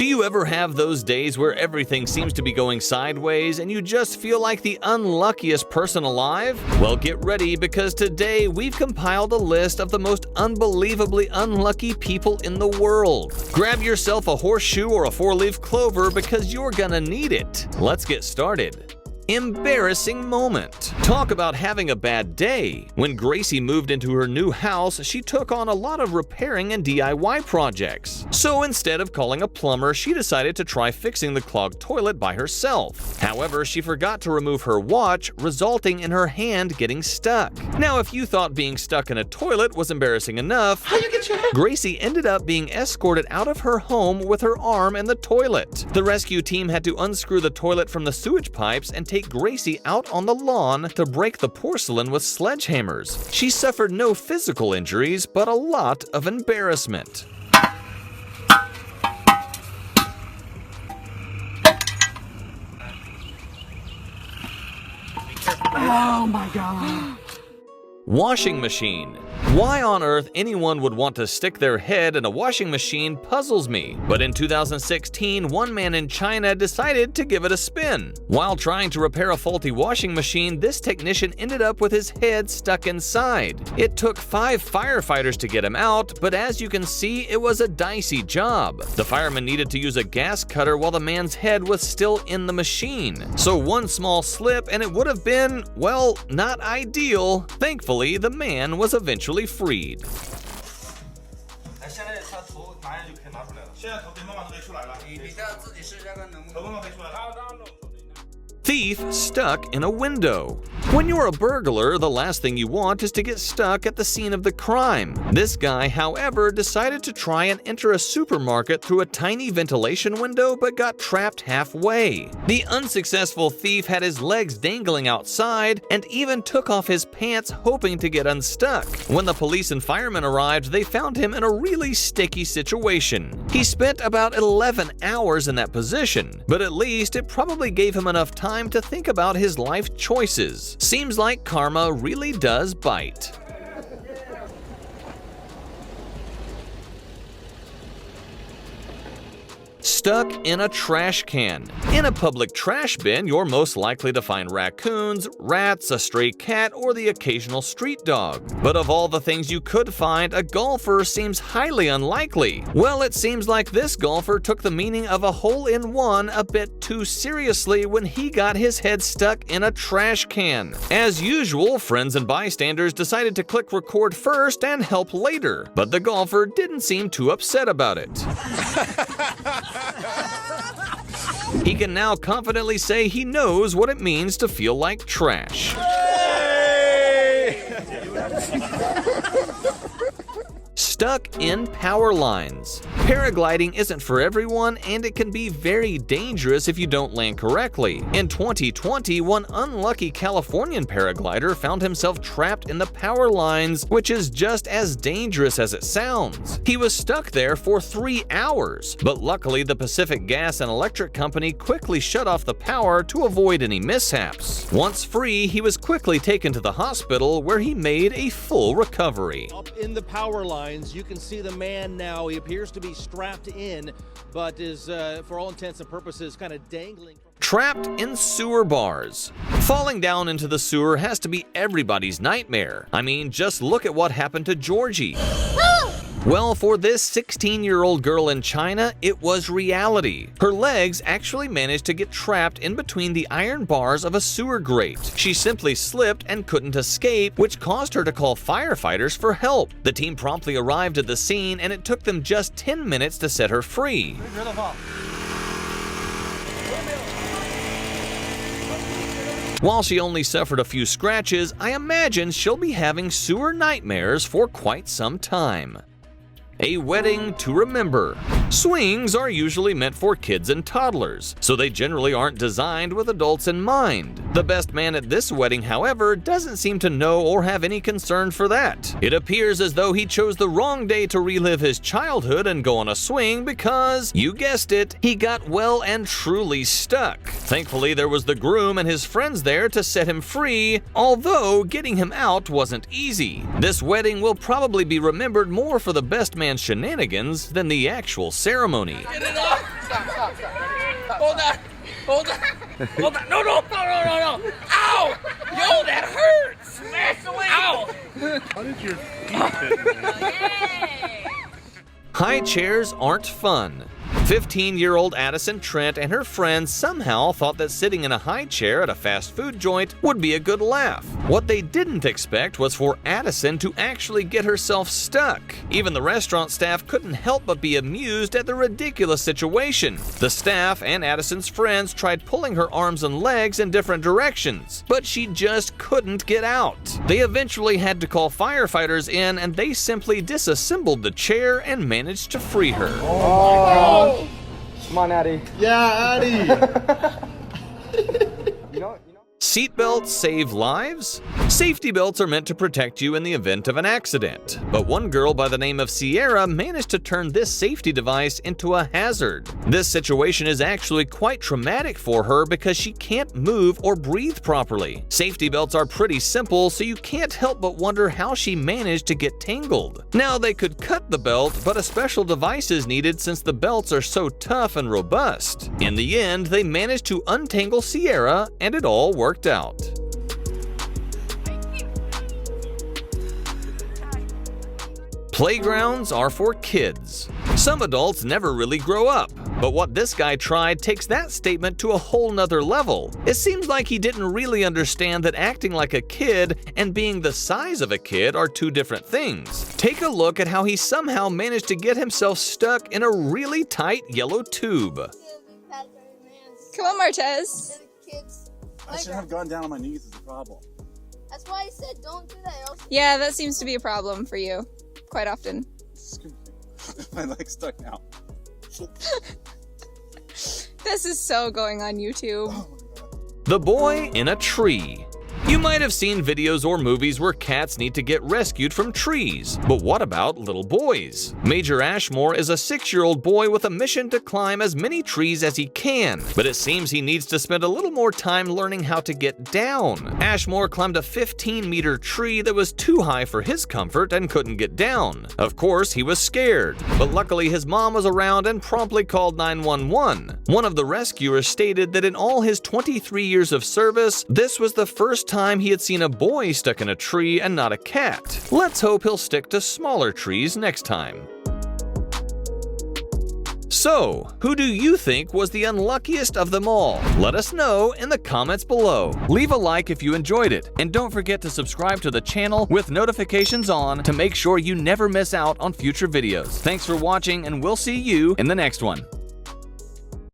Do you ever have those days where everything seems to be going sideways and you just feel like the unluckiest person alive? Well, get ready, because today we've compiled a list of the most unbelievably unlucky people in the world. Grab yourself a horseshoe or a four-leaf clover because you're gonna need it. Let's get started. Embarrassing moment. Talk about having a bad day. When Gracie moved into her new house, she took on a lot of repairing and DIY projects. So instead of calling a plumber, she decided to try fixing the clogged toilet by herself. However, she forgot to remove her watch, resulting in her hand getting stuck. Now, if you thought being stuck in a toilet was embarrassing enough, Gracie ended up being escorted out of her home with her arm in the toilet. The rescue team had to unscrew the toilet from the sewage pipes and take Gracie out on the lawn to break the porcelain with sledgehammers. She suffered no physical injuries, but a lot of embarrassment. Oh my God. Washing machine. Why on earth anyone would want to stick their head in a washing machine puzzles me, but in 2016, one man in China decided to give it a spin. While trying to repair a faulty washing machine, this technician ended up with his head stuck inside. It took 5 firefighters to get him out, but as you can see, it was a dicey job. The firemen needed to use a gas cutter while the man's head was still in the machine. So one small slip and it would have been, well, not ideal. Thankfully, the man was eventually freed. Thief stuck in a window. When you're a burglar, the last thing you want is to get stuck at the scene of the crime. This guy, however, decided to try and enter a supermarket through a tiny ventilation window but got trapped halfway. The unsuccessful thief had his legs dangling outside and even took off his pants hoping to get unstuck. When the police and firemen arrived, they found him in a really sticky situation. He spent about 11 hours in that position, but at least it probably gave him enough time to think about his life choices. Seems like karma really does bite. Stuck in a trash can. In a public trash bin, you're most likely to find raccoons, rats, a stray cat, or the occasional street dog. But of all the things you could find, a golfer seems highly unlikely. Well, it seems like this golfer took the meaning of a hole-in-one a bit too seriously when he got his head stuck in a trash can. As usual, friends and bystanders decided to click record first and help later, but the golfer didn't seem too upset about it. He can now confidently say he knows what it means to feel like trash. Stuck in power lines. Paragliding isn't for everyone, and it can be very dangerous if you don't land correctly. In 2020, one unlucky Californian paraglider found himself trapped in the power lines, which is just as dangerous as it sounds. He was stuck there for 3 hours, but luckily the Pacific Gas and Electric Company quickly shut off the power to avoid any mishaps. Once free, he was quickly taken to the hospital where he made a full recovery. Up in the power lines, you can see the man now. He appears to be strapped in, but is, for all intents and purposes, kind of dangling. Trapped in sewer bars. Falling down into the sewer has to be everybody's nightmare. I mean, just look at what happened to Georgie. Well, for this 16-year-old girl in China, it was reality. Her legs actually managed to get trapped in between the iron bars of a sewer grate. She simply slipped and couldn't escape, which caused her to call firefighters for help. The team promptly arrived at the scene, and it took them just 10 minutes to set her free. While she only suffered a few scratches, I imagine she'll be having sewer nightmares for quite some time. A wedding to remember. Swings are usually meant for kids and toddlers, so they generally aren't designed with adults in mind. The best man at this wedding, however, doesn't seem to know or have any concern for that. It appears as though he chose the wrong day to relive his childhood and go on a swing because, you guessed it, he got well and truly stuck. Thankfully, there was the groom and his friends there to set him free, although getting him out wasn't easy. This wedding will probably be remembered more for the best man man's shenanigans than the actual ceremony. Get it off! Stop. Hold on. Hold on. No. Ow! Yo, that hurts! Smash away! Ow! How did your feet fit in there? High chairs aren't fun. 15-year-old Addison Trent and her friends somehow thought that sitting in a high chair at a fast food joint would be a good laugh. What they didn't expect was for Addison to actually get herself stuck. Even the restaurant staff couldn't help but be amused at the ridiculous situation. The staff and Addison's friends tried pulling her arms and legs in different directions, but she just couldn't get out. They eventually had to call firefighters in, and they simply disassembled the chair and managed to free her. Oh, come on, Addie. Yeah, Addie! Seatbelts save lives? Safety belts are meant to protect you in the event of an accident. But one girl by the name of Sierra managed to turn this safety device into a hazard. This situation is actually quite traumatic for her because she can't move or breathe properly. Safety belts are pretty simple, so you can't help but wonder how she managed to get tangled. Now, they could cut the belt, but a special device is needed since the belts are so tough and robust. In the end, they managed to untangle Sierra, and it all worked out. Playgrounds are for kids. Some adults never really grow up, but what this guy tried takes that statement to a whole nother level. It seems like he didn't really understand that acting like a kid and being the size of a kid are two different things. Take a look at how he somehow managed to get himself stuck in a really tight yellow tube. Come on, Martez. I should have gone down on my knees as a problem. That's why I said don't do that. Else Yeah, that seems to be a problem for you quite often. My leg's stuck now. This is so going on YouTube. The boy in a tree. You might have seen videos or movies where cats need to get rescued from trees, but what about little boys? Major Ashmore is a 6-year-old boy with a mission to climb as many trees as he can, but it seems he needs to spend a little more time learning how to get down. Ashmore climbed a 15-meter tree that was too high for his comfort and couldn't get down. Of course, he was scared, but luckily his mom was around and promptly called 911. One of the rescuers stated that in all his 23 years of service, this was the first time he had seen a boy stuck in a tree and not a cat. Let's hope he'll stick to smaller trees next time. So, who do you think was the unluckiest of them all? Let us know in the comments below. Leave a like if you enjoyed it, and don't forget to subscribe to the channel with notifications on to make sure you never miss out on future videos. Thanks for watching, and we'll see you in the next one.